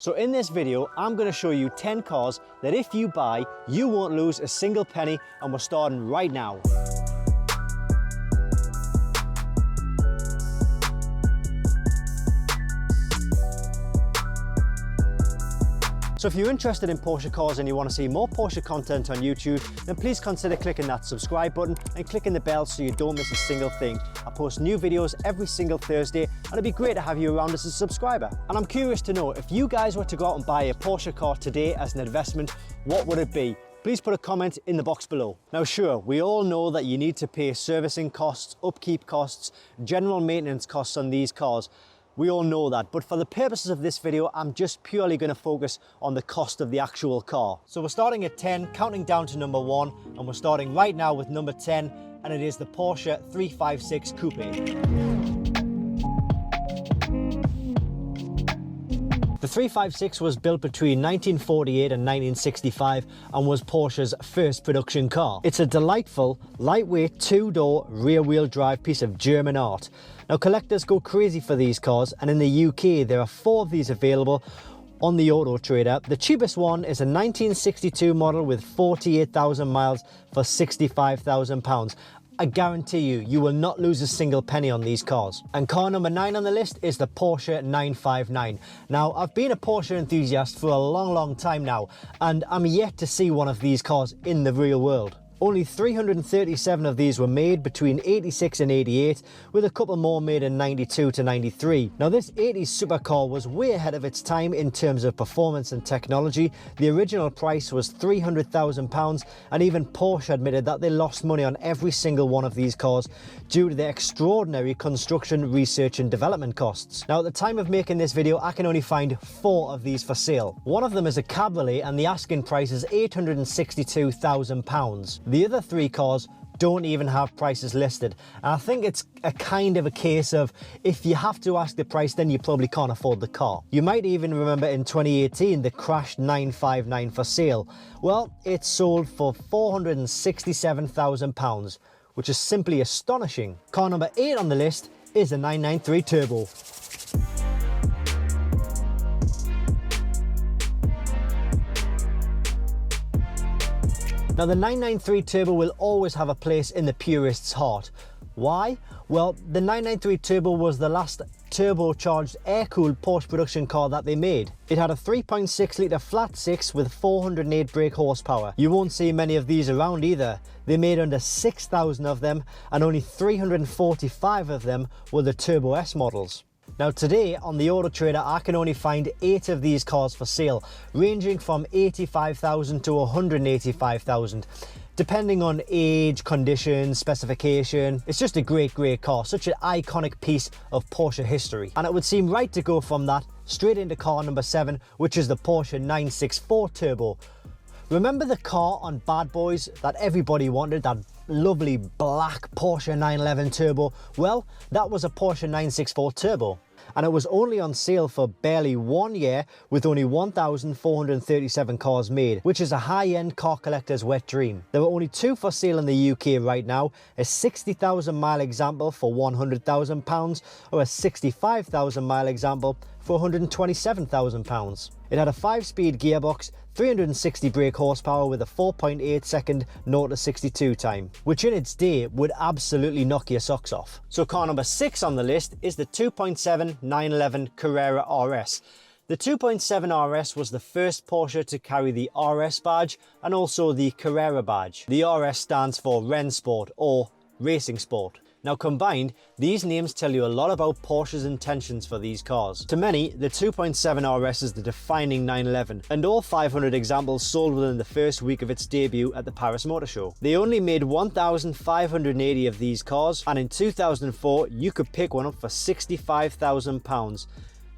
So in this video, I'm going to show you 10 cars that if you buy, you won't lose a single penny, and we're starting right now. So if you're interested in Porsche cars and you want to see more Porsche content on YouTube, then please consider clicking that subscribe button and clicking the bell so you don't miss a single thing. I post new videos every single Thursday and it'd be great to have you around as a subscriber. And I'm curious to know, if you guys were to go out and buy a Porsche car today as an investment, what would it be? Please put a comment in the box below. Now sure, we all know that you need to pay servicing costs, upkeep costs, general maintenance costs on these cars. We all know that, but for the purposes of this video, I'm just purely going to focus on the cost of the actual car. So we're starting at 10, counting down to number 1, and we're starting right now with number 10, and it is the Porsche 356 Coupe. The 356 was built between 1948 and 1965 and was Porsche's first production car. It's a delightful, lightweight, two-door, rear-wheel drive piece of German art. Now collectors go crazy for these cars, and in the UK there are 4 of these available on the Auto Trader. The cheapest one is a 1962 model with 48,000 miles for £65,000. I guarantee you, you will not lose a single penny on these cars. And car number 9 on the list is the Porsche 959. Now, I've been a Porsche enthusiast for a long time now, and I'm yet to see one of these cars in the real world. Only 337 of these were made between 86 and 88, with a couple more made in 92 to 93. Now this 80s supercar was way ahead of its time in terms of performance and technology. The original price was £300,000, and even Porsche admitted that they lost money on every single one of these cars due to the extraordinary construction, research and development costs. Now at the time of making this video, I can only find 4 of these for sale. One of them is a cabriolet and the asking price is £862,000. The other 3 cars don't even have prices listed. And I think it's a kind of a case of, if you have to ask the price, then you probably can't afford the car. You might even remember in 2018 the crashed 959 for sale. Well, it sold for £467,000, which is simply astonishing. Car number 8 on the list is the 993 Turbo. Now the 993 Turbo will always have a place in the purist's heart. Why? Well, the 993 Turbo was the last turbocharged air-cooled Porsche production car that they made. It had a 3.6 litre flat 6 with 408 brake horsepower. You won't see many of these around either. They made under 6,000 of them, and only 345 of them were the Turbo S models. Now today on the Auto Trader, I can only find 8 of these cars for sale, ranging from 85,000 to 185,000, depending on age, condition, specification. It's just a great car, such an iconic piece of Porsche history. And it would seem right to go from that straight into car number 7, which is the Porsche 964 Turbo. Remember the car on Bad Boys that everybody wanted, that lovely black Porsche 911 Turbo? Well, that was a Porsche 964 Turbo. And it was only on sale for barely 1 year, with only 1,437 cars made, which is a high-end car collector's wet dream. There are only 2 for sale in the UK right now, a 60,000 mile example for £100,000 or a 65,000 mile example for £127,000. It had a 5-speed gearbox, 360 brake horsepower with a 4.8 second 0 to 62 time, which in its day would absolutely knock your socks off. So car number 6 on the list is the 2.7 911 Carrera RS. The 2.7 RS was the first Porsche to carry the RS badge and also the Carrera badge. The RS stands for Rennsport, or Racing Sport. Now combined, these names tell you a lot about Porsche's intentions for these cars. To many, the 2.7 RS is the defining 911, and all 500 examples sold within the first week of its debut at the Paris Motor Show. They only made 1,580 of these cars, and in 2004 you could pick one up for £65,000.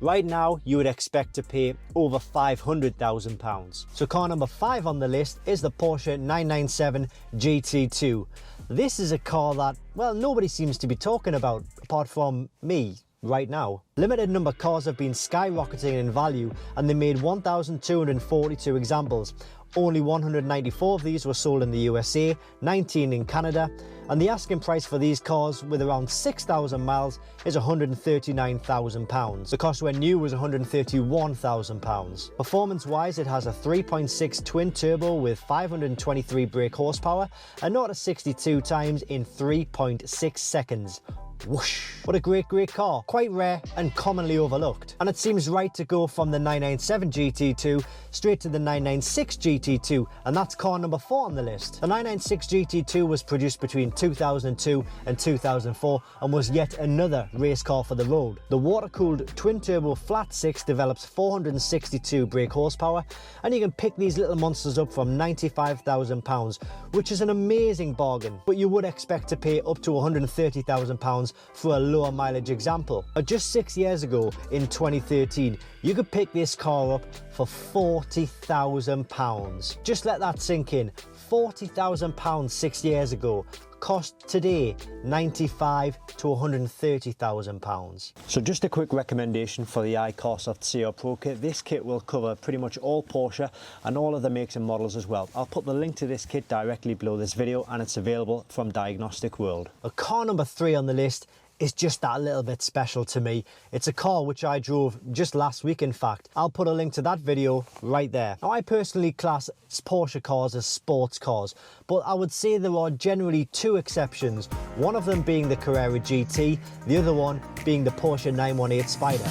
Right now, you would expect to pay over £500,000. So car number 5 on the list is the Porsche 997 GT2. This is a car that, well, nobody seems to be talking about apart from me. right now. Limited number cars have been skyrocketing in value, and they made 1,242 examples. Only 194 of these were sold in the USA, 19 in Canada, and the asking price for these cars with around 6,000 miles is £139,000. The cost when new was £131,000. Performance-wise, it has a 3.6 twin turbo with 523 brake horsepower and 0 to 62 times in 3.6 seconds. Whoosh! What a great car. Quite rare and commonly overlooked. And it seems right to go from the 997 GT2 straight to the 996 GT2, and that's car number 4 on the list. The 996 GT2 was produced between 2002 and 2004 and was yet another race car for the road. The water-cooled twin-turbo flat 6 develops 462 brake horsepower, and you can pick these little monsters up from £95,000, which is an amazing bargain, but you would expect to pay up to £130,000 for a lower mileage example. Just 6 years ago, in 2013, you could pick this car up for £40,000. Just let that sink in. £40,000 6 years ago. Cost today £95,000 to £130,000. So just a quick recommendation for the iCarSoft CR Pro kit. This kit will cover pretty much all Porsche and all of the makes and models as well. I'll put the link to this kit directly below this video, and it's available from Diagnostic World. Car number 3 on the list is just that little bit special to me. It's a car which I drove just last week, in fact. I'll put a link to that video right there. Now, I personally class Porsche cars as sports cars, but I would say there are generally 2 exceptions, one of them being the Carrera GT, the other one being the Porsche 918 Spider.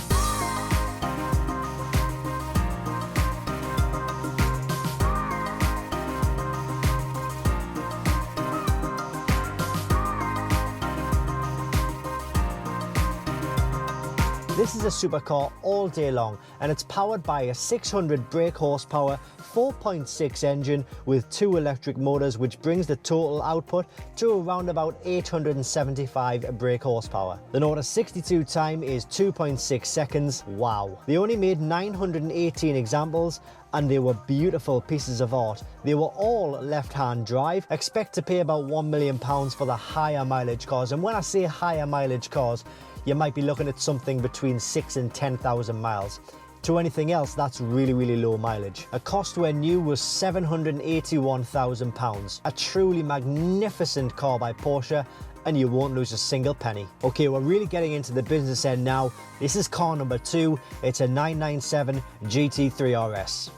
This is a supercar all day long, and it's powered by a 600 brake horsepower 4.6 engine with 2 electric motors, which brings the total output to around about 875 brake horsepower. The 0 to 62 time is 2.6 seconds. Wow. They only made 918 examples, and they were beautiful pieces of art. They were all left-hand drive. Expect to pay about £1 million for the higher mileage cars, and when I say higher mileage cars, you might be looking at something between 6,000 and 10,000 miles. To anything else, that's really low mileage. A cost when new was £781,000. A truly magnificent car by Porsche, and you won't lose a single penny. Okay, we're really getting into the business end now. This is car number 2. It's a 997 GT3 RS.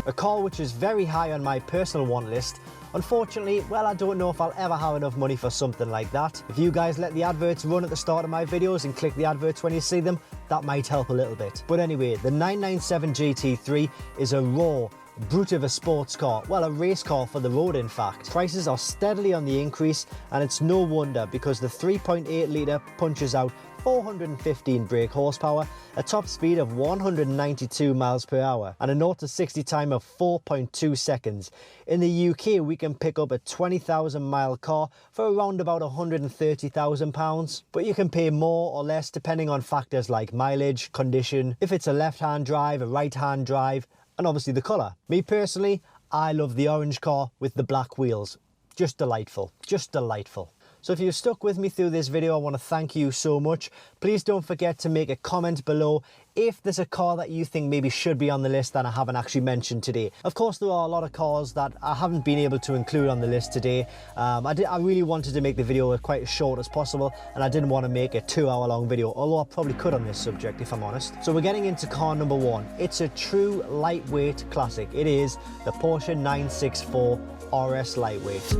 A car which is very high on my personal want list. Unfortunately, well, I don't know if I'll ever have enough money for something like that. If you guys let the adverts run at the start of my videos and click the adverts when you see them, that might help a little bit. But anyway, the 997 GT3 is a raw brute of a sports car, well, a race car for the road, in fact. Prices are steadily on the increase, and it's no wonder because the 3.8 litre punches out 415 brake horsepower, a top speed of 192 miles per hour, and a 0 to 60 time of 4.2 seconds. In the UK, we can pick up a 20,000 mile car for around about £130,000, but you can pay more or less depending on factors like mileage, condition, if it's a left-hand drive, a right-hand drive, and obviously the colour. Me personally, I love the orange car with the black wheels. Just delightful, just delightful. So if you've stuck with me through this video, I want to thank you so much. Please don't forget to make a comment below if there's a car that you think maybe should be on the list that I haven't actually mentioned today. Of course, there are a lot of cars that I haven't been able to include on the list today. I really wanted to make the video quite as short as possible, and I didn't want to make a 2-hour-long video, although I probably could on this subject if I'm honest. So we're getting into car number 1. It's a true lightweight classic. It is the Porsche 964 RS Lightweight.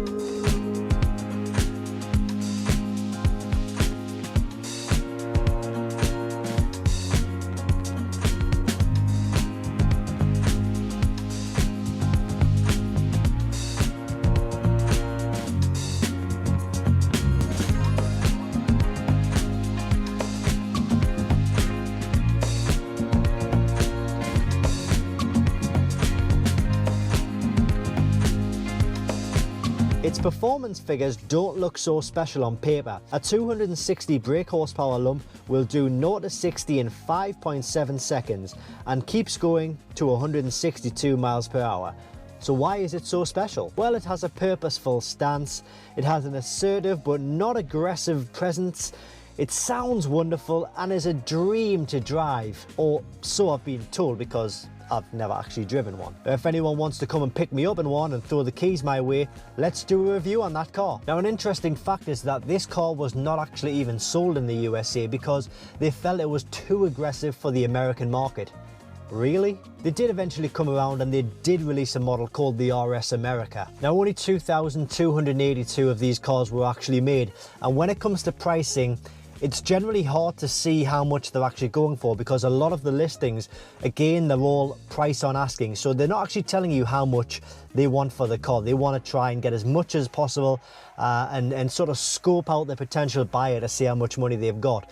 Its performance figures don't look so special on paper. A 260 brake horsepower lump will do 0 to 60 in 5.7 seconds and keeps going to 162 miles per hour. So why is it so special? Well, it has a purposeful stance, it has an assertive but not aggressive presence, it sounds wonderful and is a dream to drive, or so I've been told because I've never actually driven one. If anyone wants to come and pick me up in one and throw the keys my way, let's do a review on that car. Now, an interesting fact is that this car was not actually even sold in the USA because they felt it was too aggressive for the American market. Really? They did eventually come around and they did release a model called the RS America. Now, only 2,282 of these cars were actually made, and when it comes to pricing, it's generally hard to see how much they're actually going for because a lot of the listings, again, they're all price on asking. So they're not actually telling you how much they want for the car. They want to try and get as much as possible and sort of scope out the potential buyer to see how much money they've got.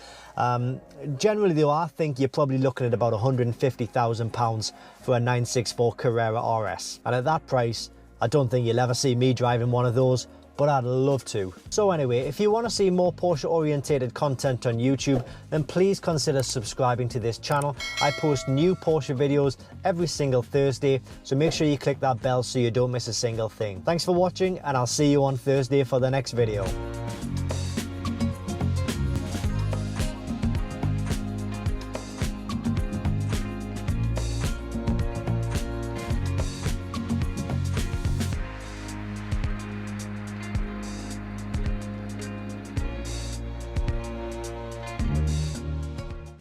Generally though, I think you're probably looking at about £150,000 for a 964 Carrera RS. And at that price, I don't think you'll ever see me driving one of those, but I'd love to. So anyway, if you want to see more Porsche orientated content on YouTube, then please consider subscribing to this channel. I post new Porsche videos every single Thursday, so make sure you click that bell so you don't miss a single thing. Thanks for watching, and I'll see you on Thursday for the next video.